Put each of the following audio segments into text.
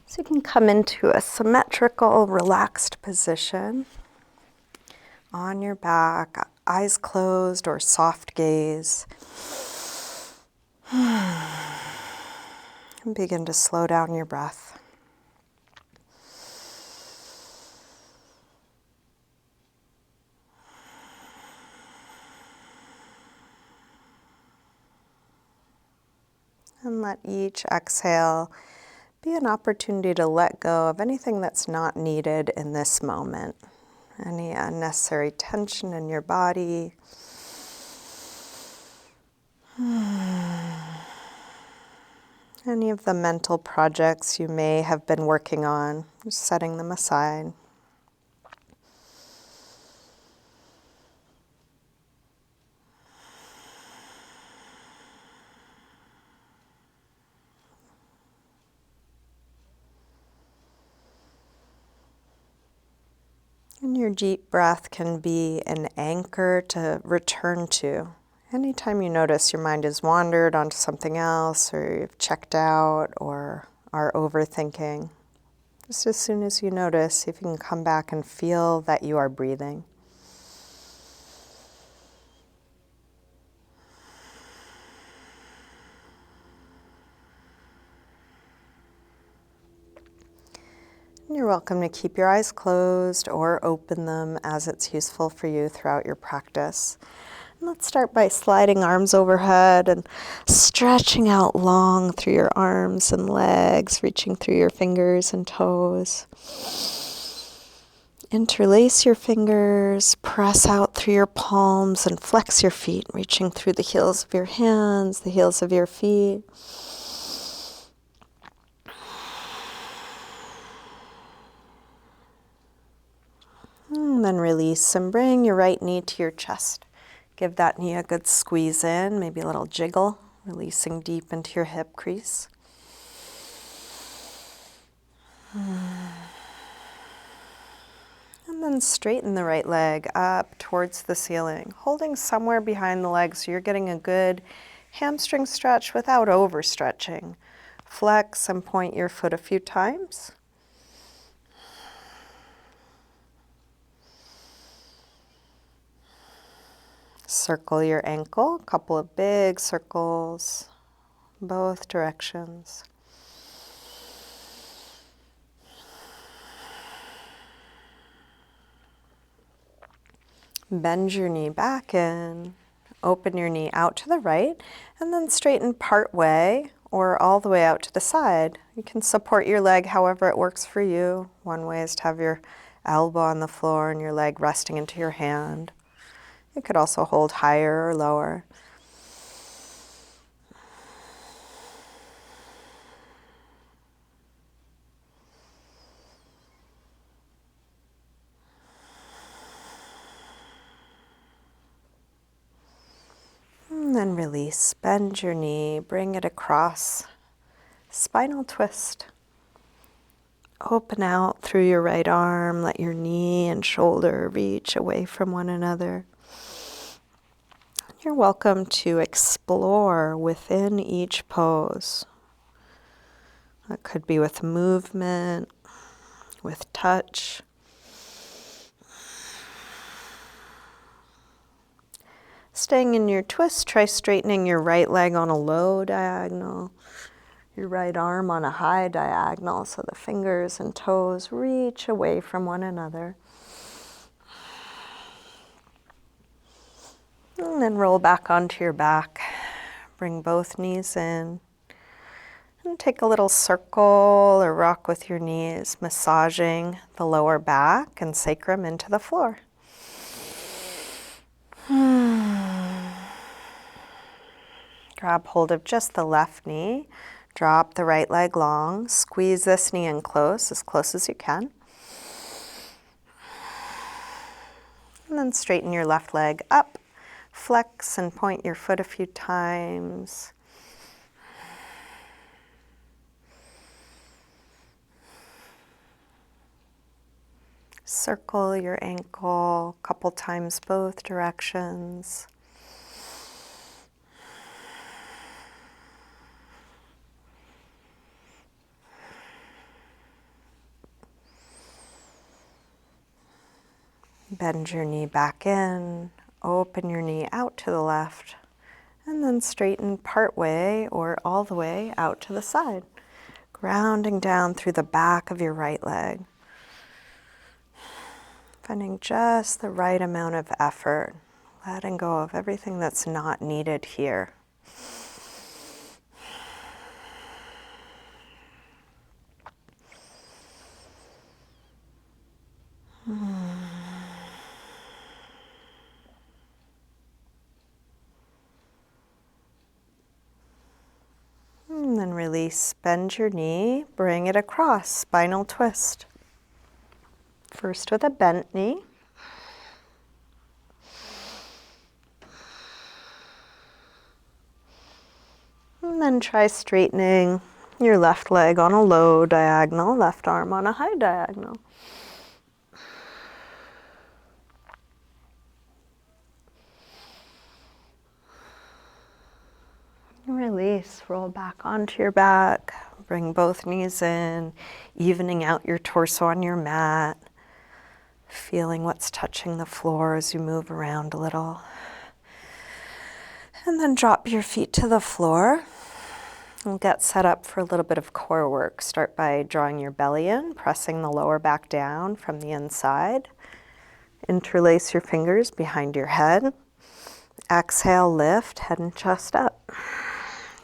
So you can come into a symmetrical, relaxed position on your back, eyes closed or soft gaze. And begin to slow down your breath. And let each exhale be an opportunity to let go of anything that's not needed in this moment. Any unnecessary tension in your body. Any of the mental projects you may have been working on, just setting them aside. And your deep breath can be an anchor to return to. Anytime you notice your mind has wandered onto something else, or you've checked out, or are overthinking, just as soon as you notice, see if you can come back and feel that you are breathing. You're welcome to keep your eyes closed or open them as it's useful for you throughout your practice. And let's start by sliding arms overhead and stretching out long through your arms and legs, reaching through your fingers and toes. Interlace your fingers, press out through your palms and flex your feet, reaching through the heels of your hands, the heels of your feet. And then release and bring your right knee to your chest. Give that knee a good squeeze in, maybe a little jiggle, releasing deep into your hip crease. And then straighten the right leg up towards the ceiling, holding somewhere behind the leg so you're getting a good hamstring stretch without overstretching. Flex and point your foot a few times. Circle your ankle, a couple of big circles, both directions. Bend your knee back in, open your knee out to the right, and then straighten part way or all the way out to the side. You can support your leg however it works for you. One way is to have your elbow on the floor and your leg resting into your hand. You could also hold higher or lower. And then release, bend your knee, bring it across, spinal twist. Open out through your right arm, let your knee and shoulder reach away from one another. You're welcome to explore within each pose. That could be with movement, with touch. Staying in your twist, try straightening your right leg on a low diagonal, your right arm on a high diagonal, so the fingers and toes reach away from one another. And then roll back onto your back. Bring both knees in. And take a little circle or rock with your knees, massaging the lower back and sacrum into the floor. Grab hold of just the left knee. Drop the right leg long. Squeeze this knee in close as you can. And then straighten your left leg up. Flex and point your foot a few times. Circle your ankle a couple times both directions. Bend your knee back in, open your knee out to the left, and then straighten part way or all the way out to the side, grounding down through the back of your right leg. Finding just the right amount of effort, letting go of everything that's not needed here. And then release, bend your knee, bring it across, spinal twist. First with a bent knee. And then try straightening your left leg on a low diagonal, left arm on a high diagonal. Release, roll back onto your back, bring both knees in, evening out your torso on your mat, feeling what's touching the floor as you move around a little. And then drop your feet to the floor. We'll get set up for a little bit of core work. Start by drawing your belly in, pressing the lower back down from the inside. Interlace your fingers behind your head. Exhale, lift, head and chest up.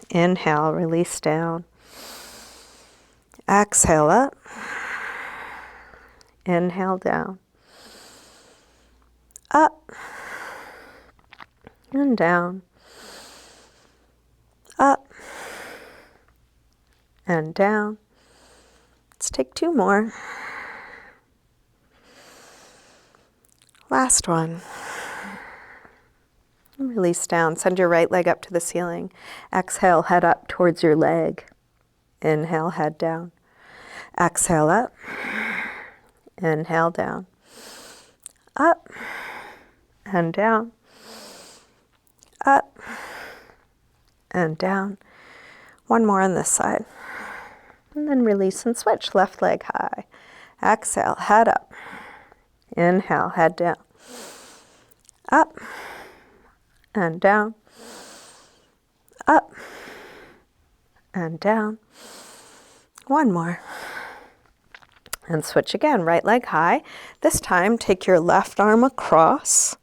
Inhale, release down. Exhale up. Inhale down. Up. And down. Up. And down. Let's take two more. Last one. Release down. Send your right leg up to the ceiling. Exhale, head up towards your leg. Inhale, head down. Exhale up. Inhale down. Up and down. Up and down. One more on this side. And then release and switch. Left leg high. Exhale, head up. Inhale, head down. Up and down. Up and down. One more. And switch again. Right leg high. This time, take your left arm across.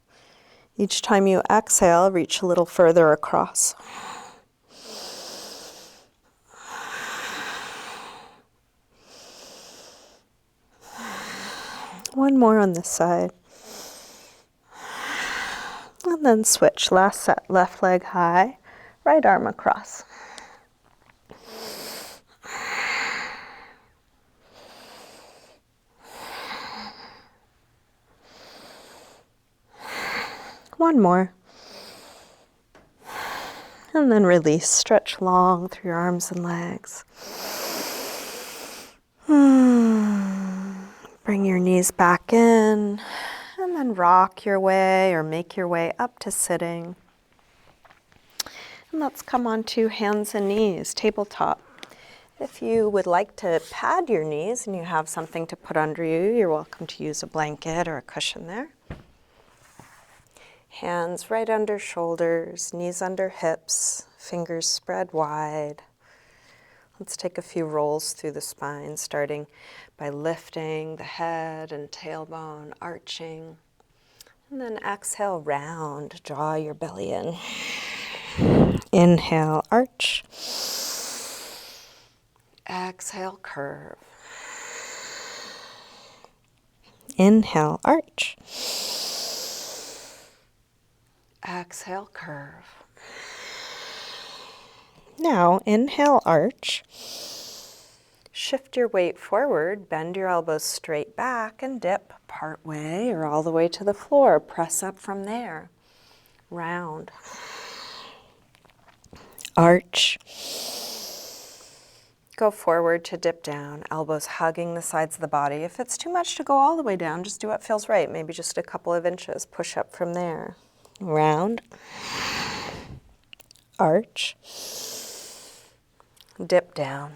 Each time you exhale, reach a little further across. One more on this side. And then switch. Last set. Left leg high. Right arm across. One more. And then release. Stretch long through your arms and legs. Bring your knees back in. And then rock your way or make your way up to sitting. And let's come on to hands and knees, tabletop. If you would like to pad your knees and you have something to put under you, you're welcome to use a blanket or a cushion there. Hands right under shoulders, knees under hips, fingers spread wide. Let's take a few rolls through the spine, starting by lifting the head and tailbone, arching. And then exhale, round, draw your belly in. Inhale, arch. Exhale, curve. Inhale, arch. Exhale, curve. Now, inhale, arch. Shift your weight forward, bend your elbows straight back and dip part way or all the way to the floor. Press up from there. Round. Arch. Go forward to dip down, elbows hugging the sides of the body. If it's too much to go all the way down, just do what feels right. Maybe just a couple of inches. Push up from there. Round. Arch. Dip down.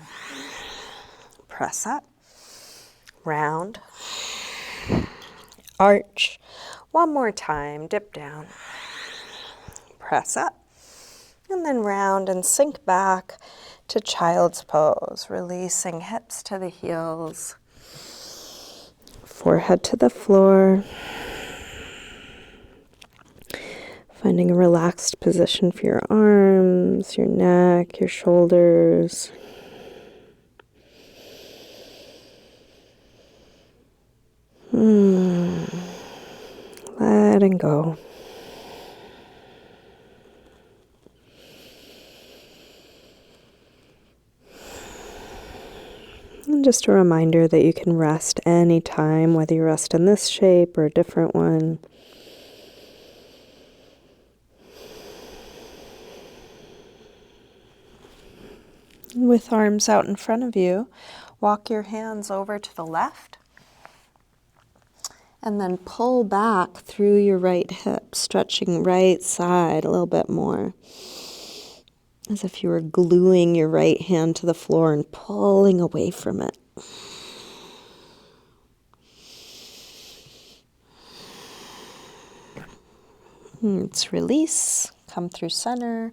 Press up. Round. Arch. One more time, dip down. Press up. And then round and sink back to child's pose, releasing hips to the heels, forehead to the floor. Finding a relaxed position for your arms, your neck, your shoulders. Letting go. And just a reminder that you can rest anytime, whether you rest in this shape or a different one. With arms out in front of you, walk your hands over to the left and then pull back through your right hip, stretching right side a little bit more. As if you were gluing your right hand to the floor and pulling away from it. Let's release, come through center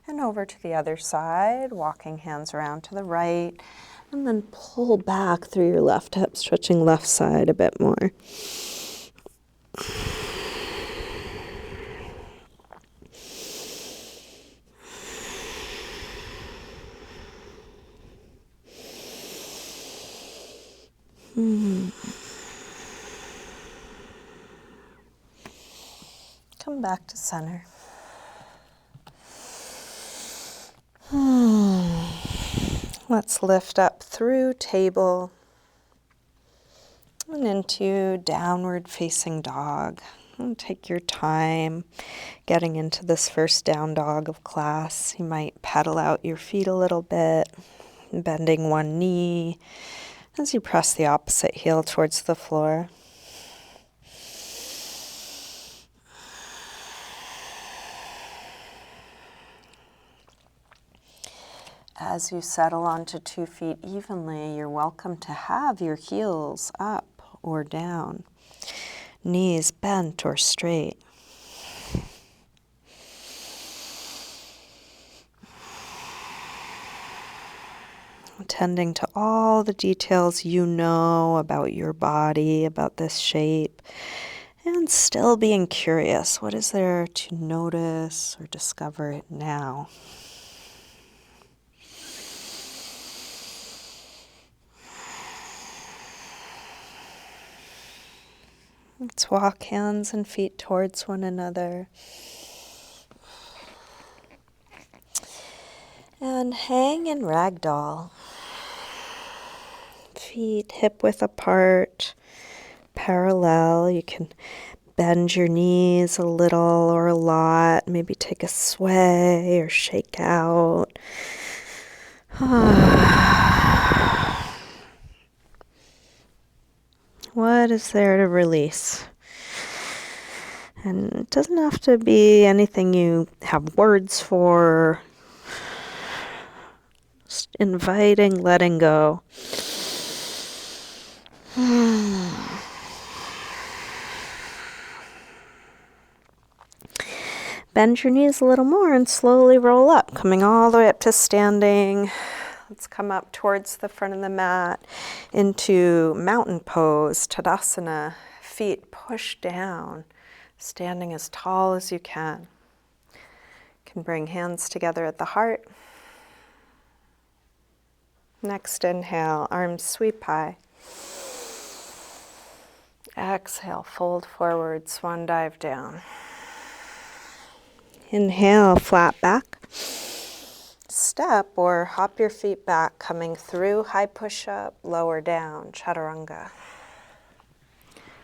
and over to the other side, walking hands around to the right, and then pull back through your left hip, stretching left side a bit more. Come back to center. Let's lift up through table and into downward facing dog. And take your time getting into this first down dog of class. You might pedal out your feet a little bit, bending one knee as you press the opposite heel towards the floor. As you settle onto 2 feet evenly, you're welcome to have your heels up or down, knees bent or straight. Attending to all the details you know about your body, about this shape, and still being curious. What is there to notice or discover now? Let's walk hands and feet towards one another. And hang in ragdoll. Feet hip width apart, parallel. You can bend your knees a little or a lot. Maybe take a sway or shake out. What is there to release? And it doesn't have to be anything you have words for. Just inviting, letting go. Bend your knees a little more and slowly roll up, coming all the way up to standing. Let's come up towards the front of the mat into mountain pose, Tadasana. Feet push down, standing as tall as you can. You can bring hands together at the heart. Next inhale, arms sweep high. Exhale, fold forward, swan dive down. Inhale, flat back. Step or hop your feet back, coming through high push-up, lower down, chaturanga.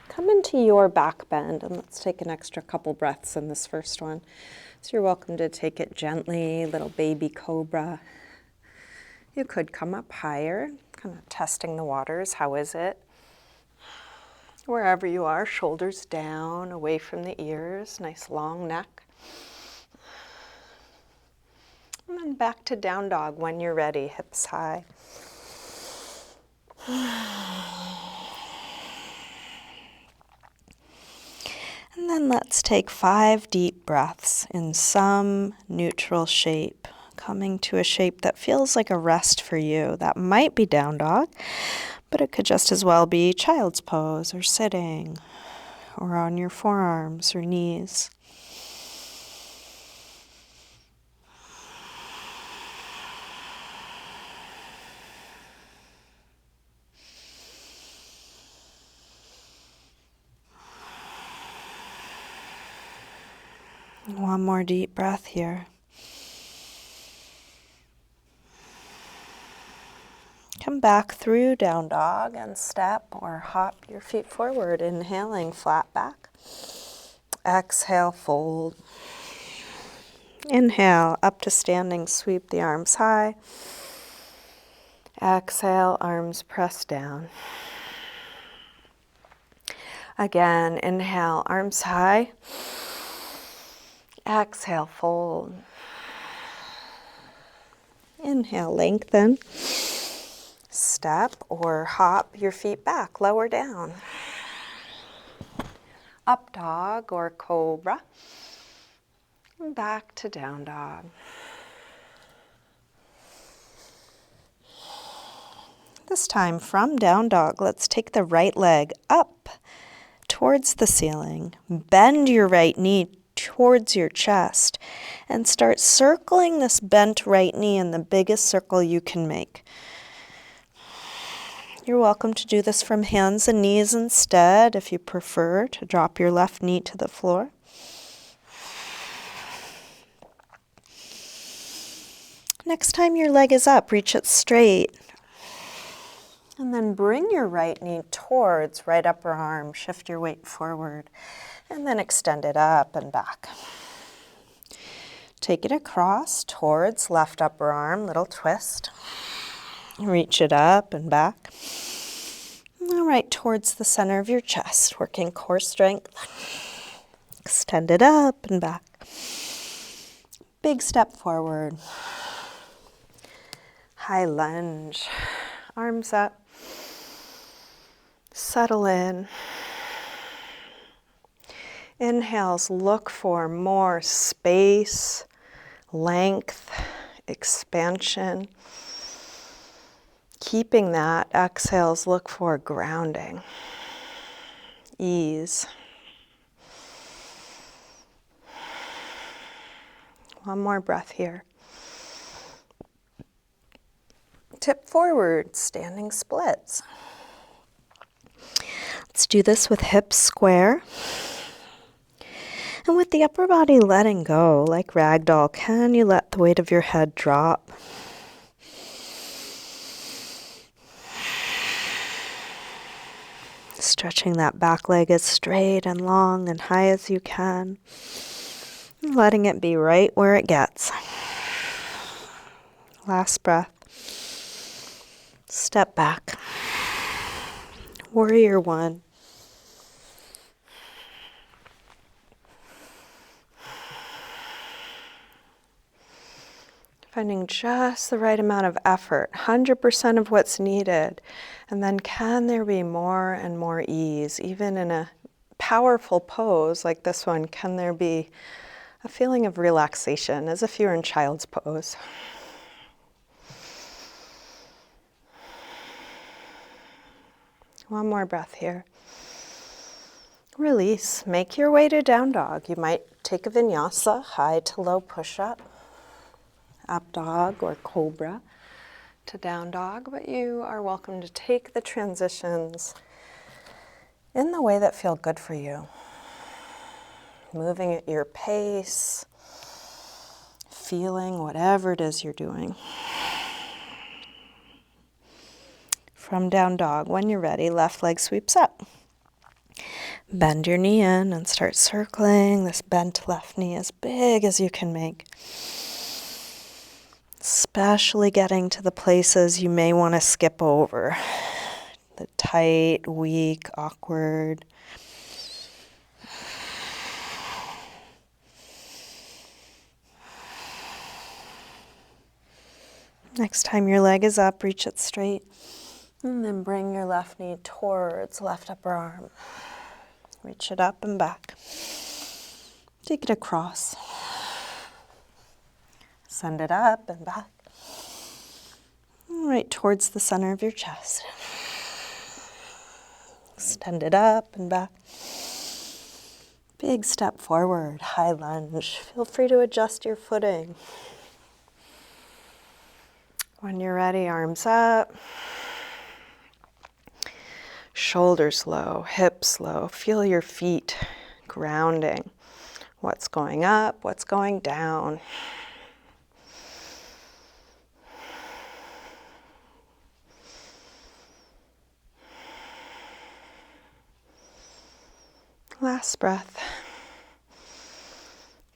Come into your back bend, and let's take an extra couple breaths in this first one. So you're welcome to take it gently, little baby cobra. You could come up higher, kind of testing the waters. How is it? Wherever you are, shoulders down, away from the ears, nice long neck. And then back to down dog when you're ready, hips high. then let's take 5 deep breaths in some neutral shape, coming to a shape that feels like a rest for you. That might be down dog, but it could just as well be child's pose or sitting or on your forearms or knees. One more deep breath here. Come back through down dog and step or hop your feet forward, inhaling flat back. Exhale, fold. Inhale, up to standing, sweep the arms high. Exhale, arms press down. Again, inhale, arms high. Exhale, fold. Inhale, lengthen. Step or hop your feet back, lower down. Up dog or cobra. And back to down dog. This time from down dog, let's take the right leg up towards the ceiling. Bend your right knee towards your chest and start circling this bent right knee in the biggest circle you can make. You're welcome to do this from hands and knees instead if you prefer to drop your left knee to the floor. Next time your leg is up, reach it straight. And then bring your right knee towards right upper arm. Shift your weight forward. And then extend it up and back. Take it across towards left upper arm, little twist. Reach it up and back. All right, towards the center of your chest, working core strength. Extend it up and back. Big step forward. High lunge. Arms up. Settle in. Inhales, look for more space, length, expansion. Keeping that, exhales, look for grounding, ease. One more breath here. Tip forward, standing splits. Let's do this with hips square. And with the upper body letting go, like ragdoll, can you let the weight of your head drop? Stretching that back leg as straight and long and high as you can. And letting it be right where it gets. Last breath. Step back. Warrior one. Finding just the right amount of effort, 100% of what's needed. And then can there be more and more ease? Even in a powerful pose like this one, can there be a feeling of relaxation as if you're in child's pose? One more breath here. Release. Make your way to down dog. You might take a vinyasa, high to low push-up. Up dog or cobra to down dog, but you are welcome to take the transitions in the way that feel good for you. Moving at your pace, feeling whatever it is you're doing. From down dog, when you're ready, left leg sweeps up. Bend your knee in and start circling this bent left knee as big as you can make. Especially getting to the places you may want to skip over. The tight, weak, awkward. Next time your leg is up, reach it straight. And then bring your left knee towards left upper arm. Reach it up and back. Take it across. Send it up and back. Right towards the center of your chest. Extend it up and back. Big step forward, high lunge. Feel free to adjust your footing. When you're ready, arms up. Shoulders low, hips low. Feel your feet grounding. What's going up, what's going down. Last breath.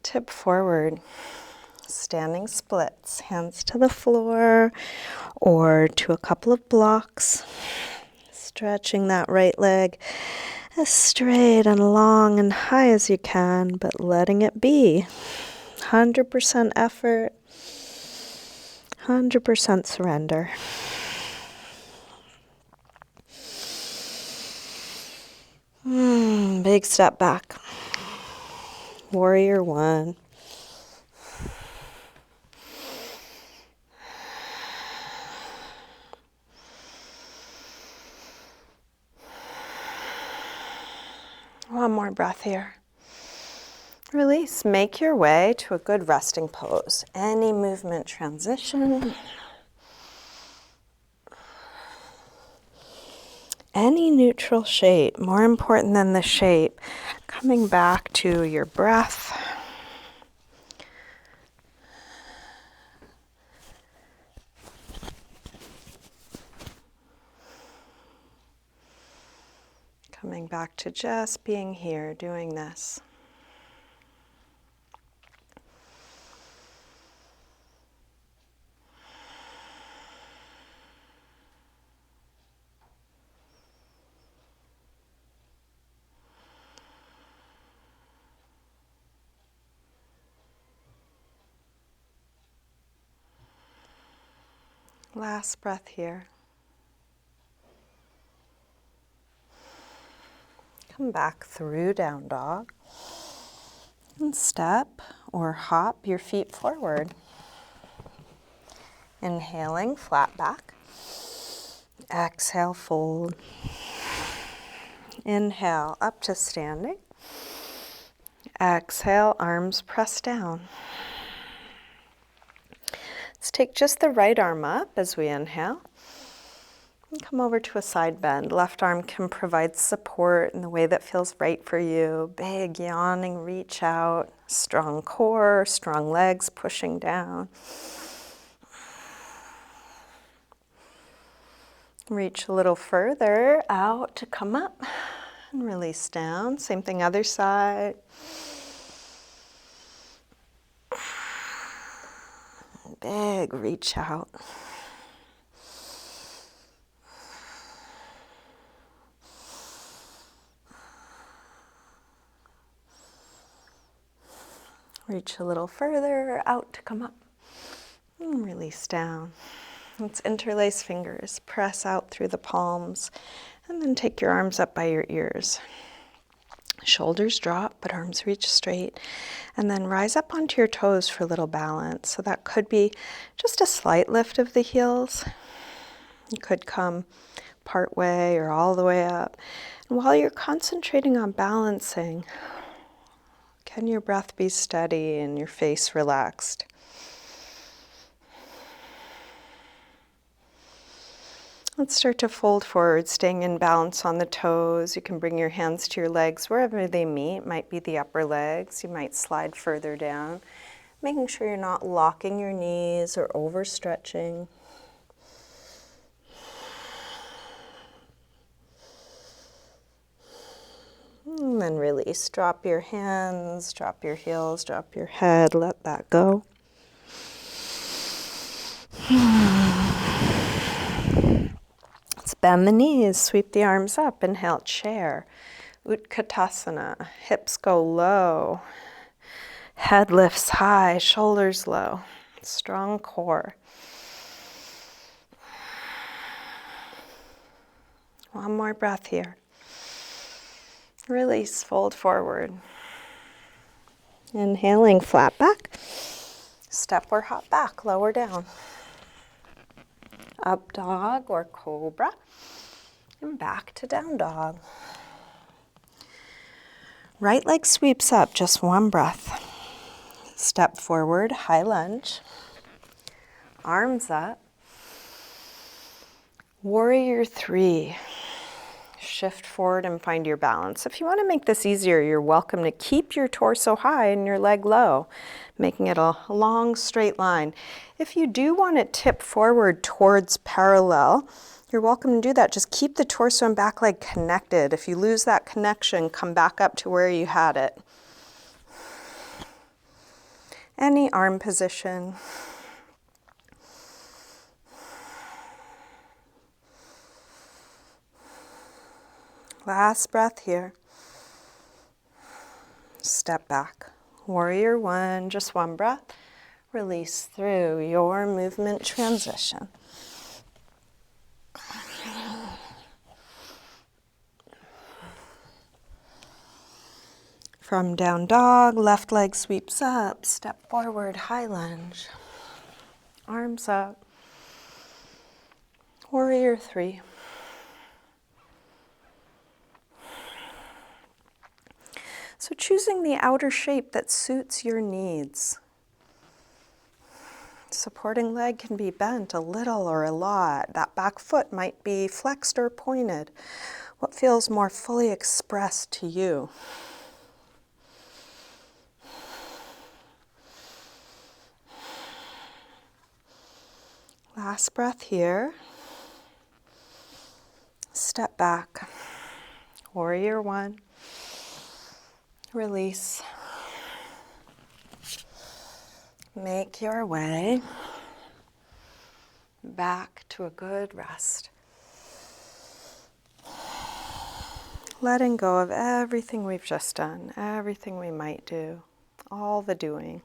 Tip forward. Standing splits. Hands to the floor or to a couple of blocks. Stretching that right leg as straight and long and high as you can, but letting it be. 100% effort, 100% surrender. Big step back. Warrior one. One more breath here. Release. Make your way to a good resting pose. Any movement transition. Any neutral shape. More important than the shape. Coming back to your breath. Coming back to just being here, doing this. Last breath here. Come back through down dog. And step or hop your feet forward. Inhaling, flat back. Exhale, fold. Inhale, up to standing. Exhale, arms press down. Let's take just the right arm up as we inhale. And come over to a side bend. Left arm can provide support in the way that feels right for you. Big yawning reach out. Strong core, strong legs pushing down. Reach a little further out to come up and release down. Same thing other side. Big reach out. Reach a little further out to come up and release down. Let's interlace fingers, press out through the palms, and then take your arms up by your ears. Shoulders drop, but arms reach straight. And then rise up onto your toes for a little balance. So that could be just a slight lift of the heels. You could come part way or all the way up. And while you're concentrating on balancing, can your breath be steady and your face relaxed? Let's start to fold forward, staying in balance on the toes. You can bring your hands to your legs wherever they meet. Might be the upper legs. You might slide further down, making sure you're not locking your knees or overstretching. And then release. Drop your hands, drop your heels, drop your head. Let that go. Let's bend the knees, sweep the arms up. Inhale, chair. Utkatasana. Hips go low. Head lifts high, shoulders low. Strong core. One more breath here. Release, fold forward. Inhaling, flat back. Step or hop back, lower down. Up dog or cobra. And back to down dog. Right leg sweeps up, just one breath. Step forward, high lunge. Arms up. Warrior three. Shift forward and find your balance. If you want to make this easier, you're welcome to keep your torso high and your leg low, making it a long straight line. If you do want to tip forward towards parallel, you're welcome to do that. Just keep the torso and back leg connected. If you lose that connection, come back up to where you had it. Any arm position. Last breath here. Step back. Warrior one, just one breath. Release through your movement transition. From down dog, left leg sweeps up, step forward, high lunge. Arms up. Warrior three. So choosing the outer shape that suits your needs. Supporting leg can be bent a little or a lot. That back foot might be flexed or pointed. What feels more fully expressed to you? Last breath here. Step back. Warrior one. Release. Make your way back to a good rest. Letting go of everything we've just done, everything we might do, all the doing.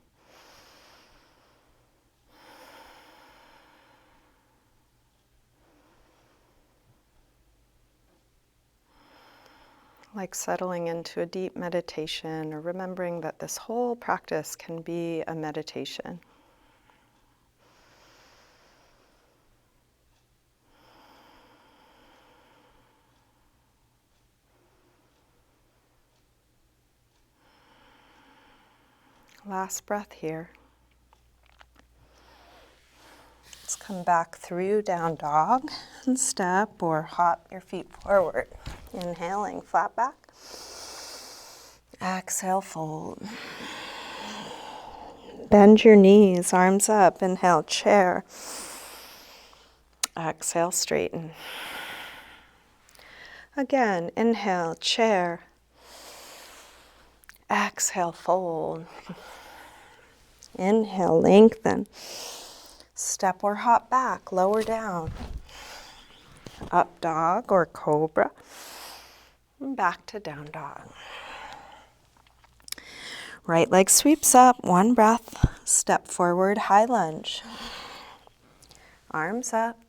Like settling into a deep meditation or remembering that this whole practice can be a meditation. Last breath here. Let's come back through down dog and step or hop your feet forward. Inhaling, flat back. Exhale, fold. Bend your knees, arms up. Inhale, chair. Exhale, straighten. Again, inhale, chair. Exhale, fold. Inhale, lengthen. Step or hop back, lower down. Up dog or cobra. And back to down dog. Right leg sweeps up, one breath. Step forward, high lunge. Arms up.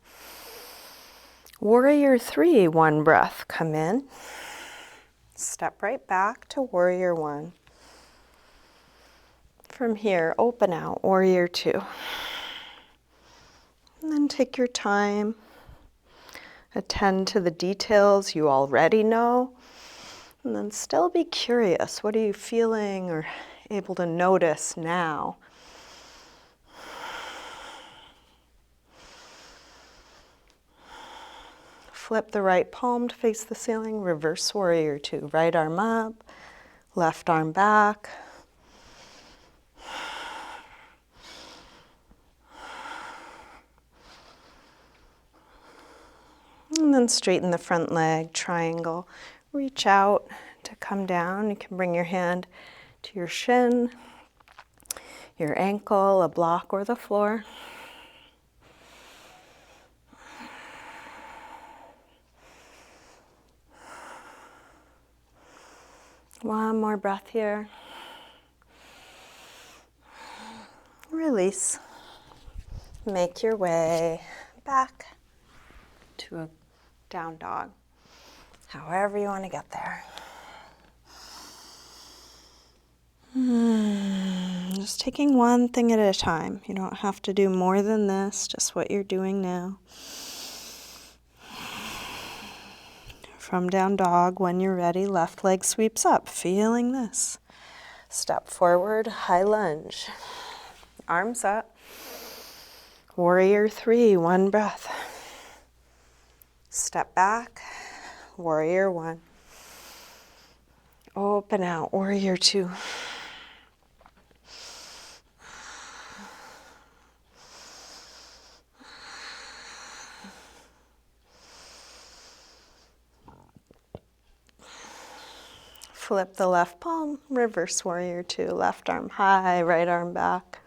Warrior three, one breath. Come in. Step right back to warrior one. From here, open out, warrior two. And then take your time. Attend to the details you already know. And then still be curious. What are you feeling or able to notice now? Flip the right palm to face the ceiling. Reverse warrior two. Right arm up. Left arm back. And then straighten the front leg, triangle. Reach out to come down. You can bring your hand to your shin, your ankle, a block, or the floor. One more breath here. Release. Make your way back to a down dog, however you want to get there. Just taking one thing at a time. You don't have to do more than this, just what you're doing now. From down dog, when you're ready, left leg sweeps up, feeling this. Step forward, high lunge. Arms up. Warrior 3, one breath. Step back, warrior 1. Open out, warrior 2. Flip the left palm, reverse warrior 2. Left arm high, right arm back.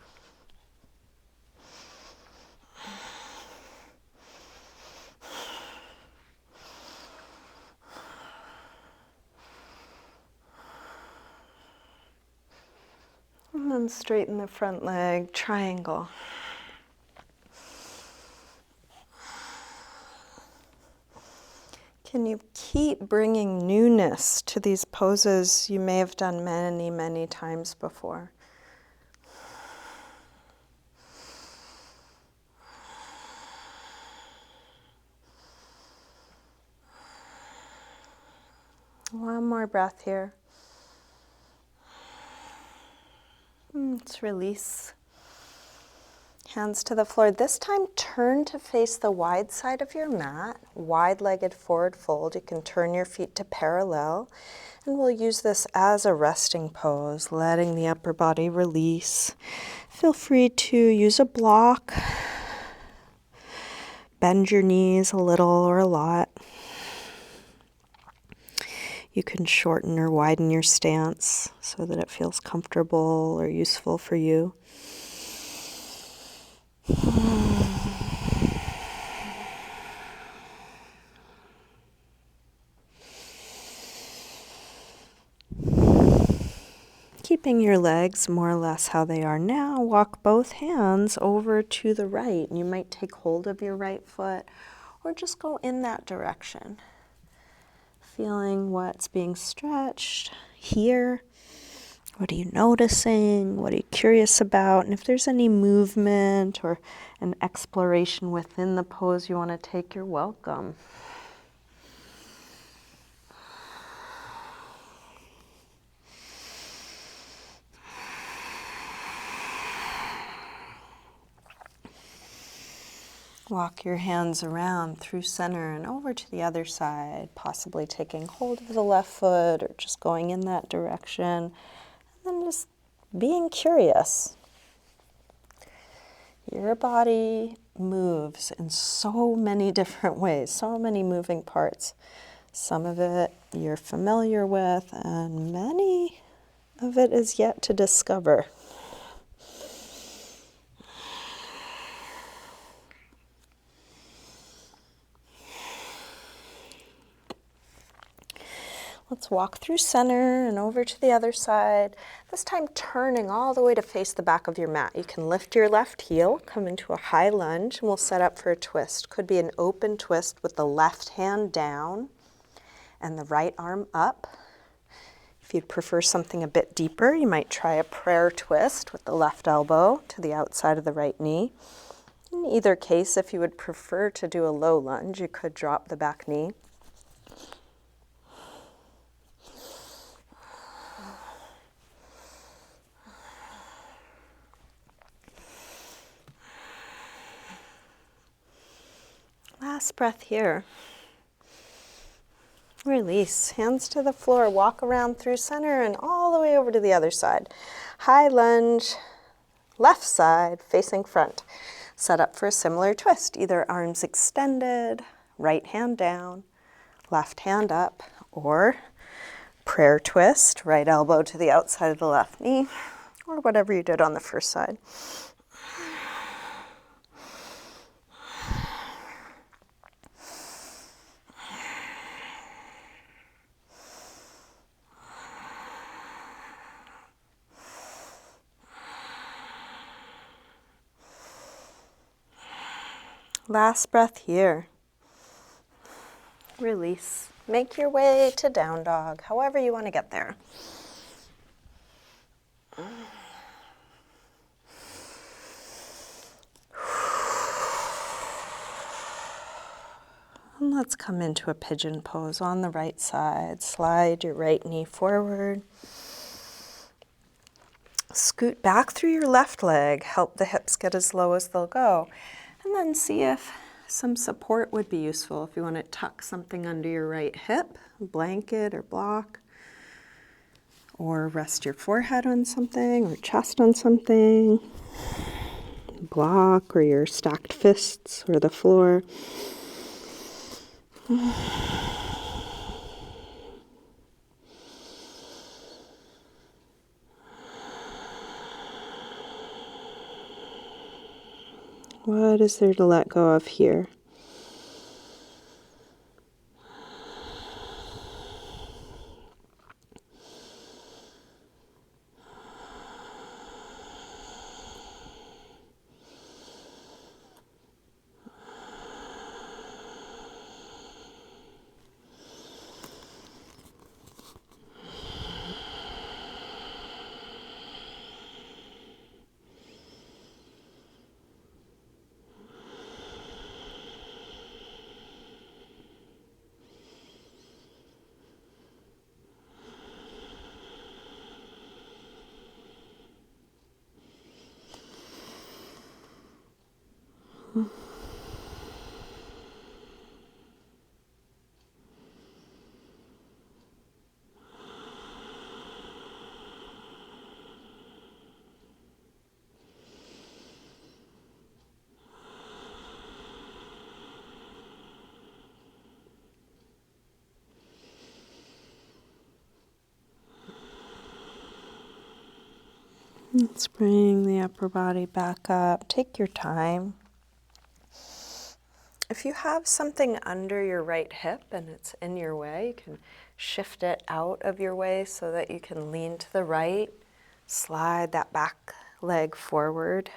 And then straighten the front leg, triangle. Can you keep bringing newness to these poses you may have done many, many times before? One more breath here. Let's release. Hands to the floor. This time turn to face the wide side of your mat, wide-legged forward fold. You can turn your feet to parallel, and we'll use this as a resting pose, letting the upper body release. Feel free to use a block, bend your knees a little or a lot. You can shorten or widen your stance so that it feels comfortable or useful for you. Keeping your legs more or less how they are now, walk both hands over to the right. You might take hold of your right foot or just go in that direction. Feeling what's being stretched here. What are you noticing? What are you curious about? And if there's any movement or an exploration within the pose you want to take, you're welcome. Walk your hands around through center and over to the other side, possibly taking hold of the left foot or just going in that direction. And then just being curious. Your body moves in so many different ways, so many moving parts. Some of it you're familiar with, and many of it is yet to discover. Let's walk through center and over to the other side, this time turning all the way to face the back of your mat. You can lift your left heel, come into a high lunge, and we'll set up for a twist. Could be an open twist with the left hand down and the right arm up. If you'd prefer something a bit deeper, you might try a prayer twist with the left elbow to the outside of the right knee. In either case, if you would prefer to do a low lunge, you could drop the back knee. Last breath here. Release. Hands to the floor. Walk around through center and all the way over to the other side. High lunge, left side, facing front. Set up for a similar twist. Either arms extended, right hand down, left hand up, or prayer twist, right elbow to the outside of the left knee, or whatever you did on the first side. Last breath here. Release. Make your way to down dog, however you want to get there. And let's come into a pigeon pose on the right side. Slide your right knee forward. Scoot back through your left leg. Help the hips get as low as they'll go. And then see if some support would be useful. If you want to tuck something under your right hip, a blanket or block, or rest your forehead on something or chest on something, block or your stacked fists or the floor. What is there to let go of here? Let's bring the upper body back up. Take your time. If you have something under your right hip and it's in your way, you can shift it out of your way so that you can lean to the right, slide that back leg forward,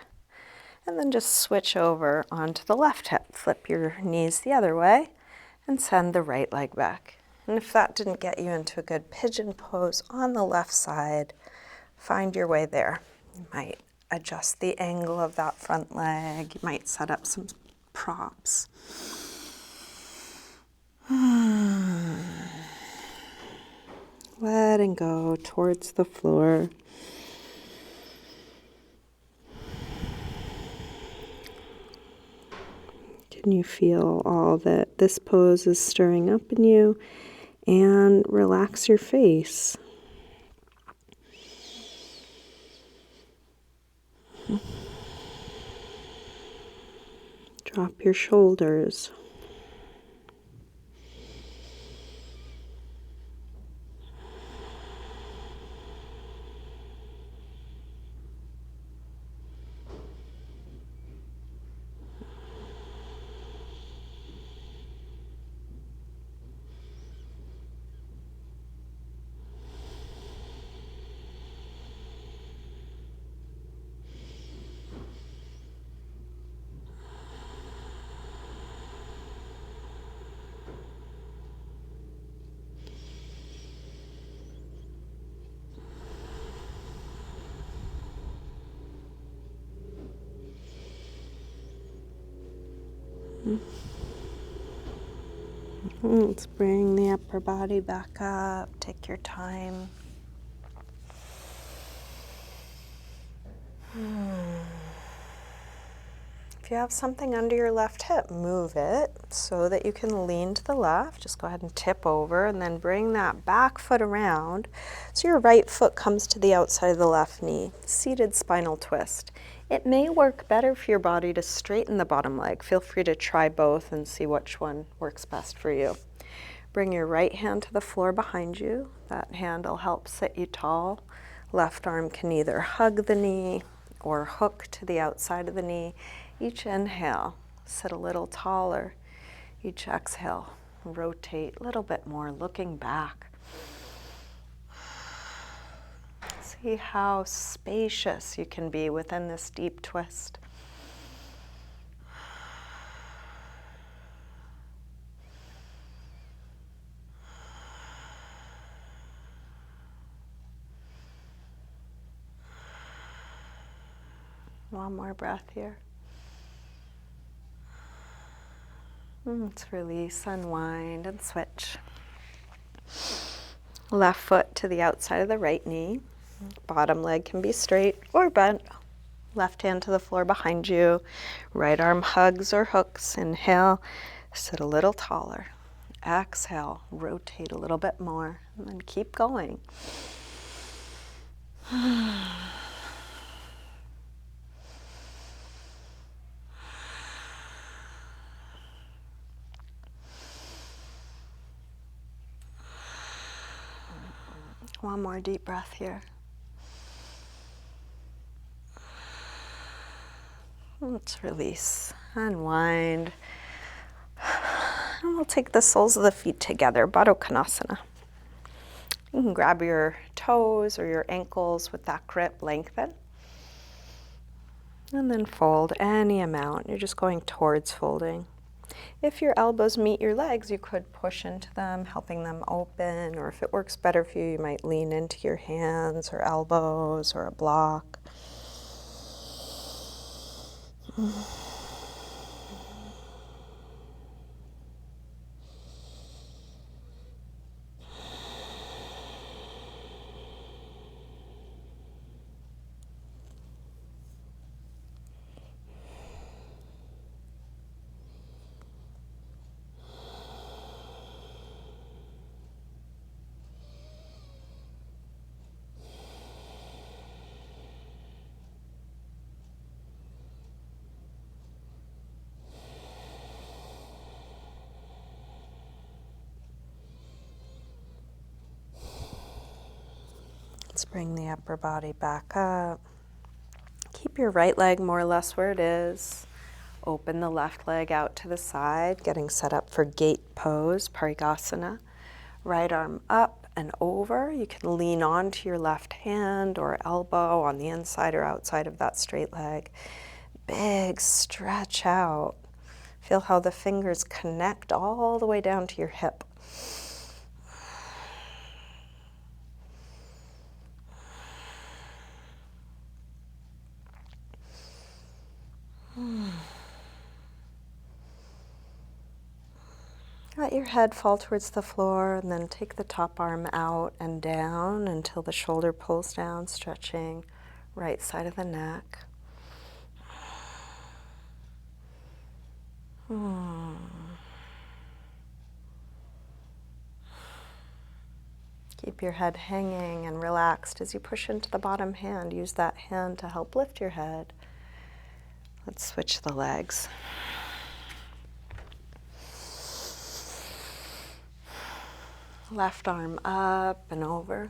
and then just switch over onto the left hip. Flip your knees the other way and send the right leg back. And if that didn't get you into a good pigeon pose on the left side, find your way there. You might adjust the angle of that front leg. You might set up some props. Letting go towards the floor. Can you feel all that this pose is stirring up in you? And relax your face. Drop your shoulders. Let's bring the upper body back up. Take your time. If you have something under your left hip, move it so that you can lean to the left. Just go ahead and tip over and then bring that back foot around so your right foot comes to the outside of the left knee. Seated spinal twist. It may work better for your body to straighten the bottom leg. Feel free to try both and see which one works best for you. Bring your right hand to the floor behind you. That hand will help sit you tall. Left arm can either hug the knee or hook to the outside of the knee. Each inhale, sit a little taller. Each exhale, rotate a little bit more, looking back. See how spacious you can be within this deep twist. One more breath here. Let's release, unwind, and switch. Left foot to the outside of the right knee. Bottom leg can be straight or bent. Left hand to the floor behind you. Right arm hugs or hooks. Inhale, sit a little taller. Exhale, rotate a little bit more, and then keep going. One more deep breath here. Let's release, unwind. And we'll take the soles of the feet together, Baddha Konasana. You can grab your toes or your ankles with that grip, lengthen. And then fold any amount. You're just going towards folding. If your elbows meet your legs, you could push into them, helping them open. Or if it works better for you, you might lean into your hands or elbows or a block. Let's bring the upper body back up. Keep your right leg more or less where it is. Open the left leg out to the side, getting set up for gate pose, Parigasana. Right arm up and over. You can lean onto your left hand or elbow on the inside or outside of that straight leg. Big stretch out. Feel how the fingers connect all the way down to your hip. Let your head fall towards the floor and then take the top arm out and down until the shoulder pulls down, stretching right side of the neck. Keep your head hanging and relaxed as you push into the bottom hand. Use that hand to help lift your head. Let's switch the legs. Left arm up and over.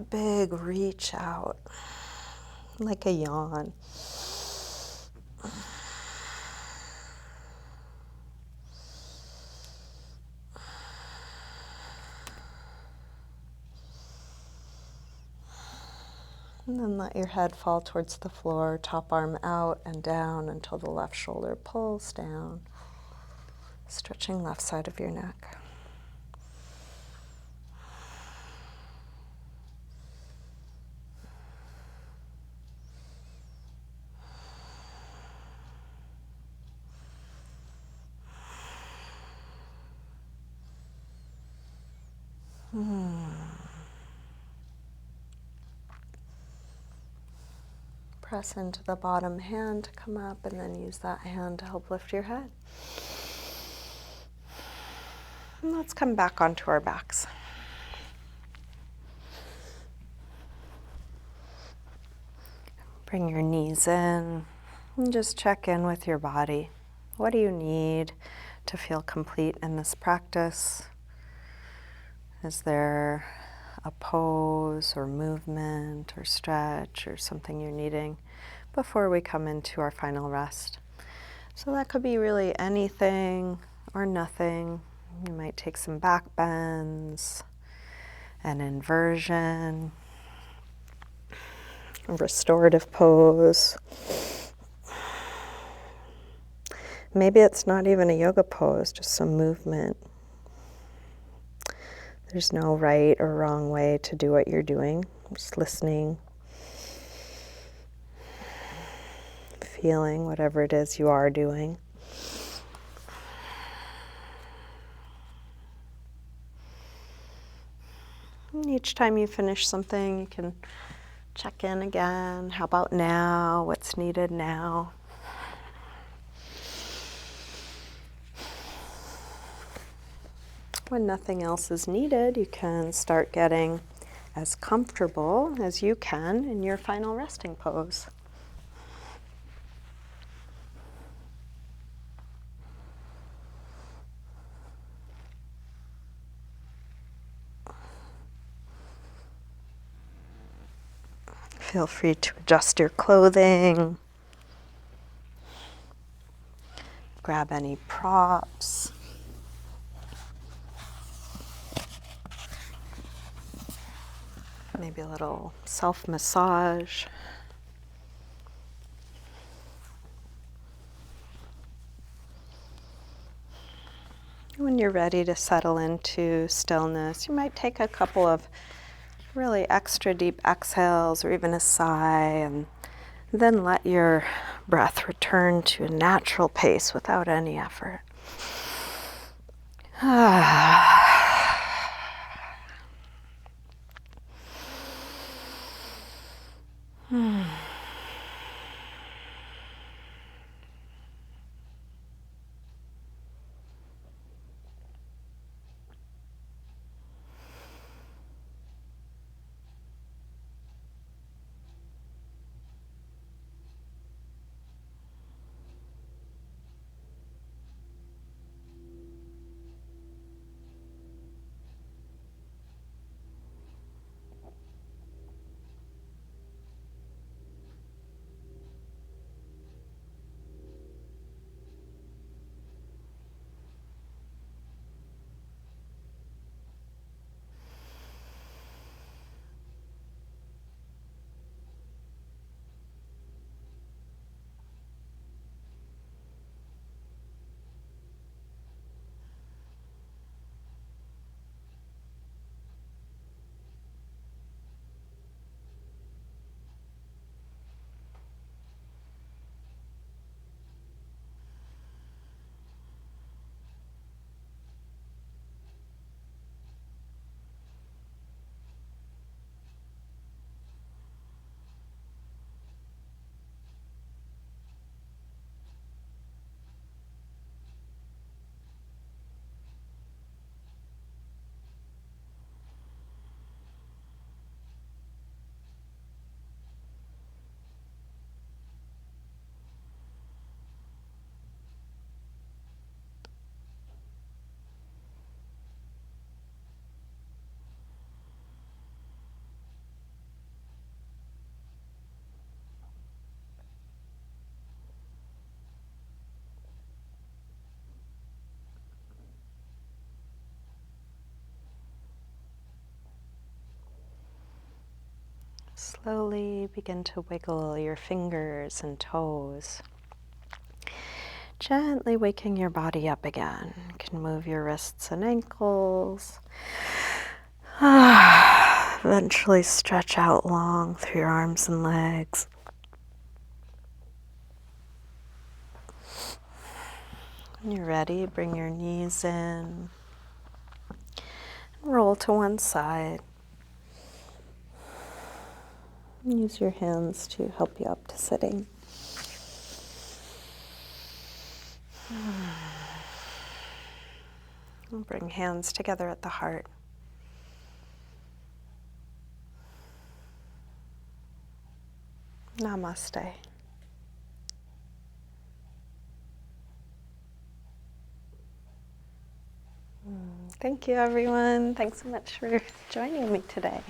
Big reach out, like a yawn. And then let your head fall towards the floor, top arm out and down until the left shoulder pulls down, stretching left side of your neck. Press into the bottom hand to come up and then use that hand to help lift your head. And let's come back onto our backs. Bring your knees in and just check in with your body. What do you need to feel complete in this practice? Is there a pose or movement or stretch or something you're needing before we come into our final rest? So that could be really anything or nothing. You might take some back bends, an inversion, a restorative pose. Maybe it's not even a yoga pose, just some movement. There's no right or wrong way to do what you're doing. Just listening. feeling, whatever it is you are doing. And each time you finish something, you can check in again. How about now? What's needed now? When nothing else is needed, you can start getting as comfortable as you can in your final resting pose. Feel free to adjust your clothing, grab any props. Maybe a little self-massage. When you're ready to settle into stillness, you might take a couple of really extra deep exhales or even a sigh, and then let your breath return to a natural pace without any effort. Slowly begin to wiggle your fingers and toes, gently waking your body up again. You can move your wrists and ankles. Eventually stretch out long through your arms and legs. When you're ready, bring your knees in. Roll to one side. Use your hands to help you up to sitting. And bring hands together at the heart. Namaste. Thank you, everyone. Thanks so much for joining me today.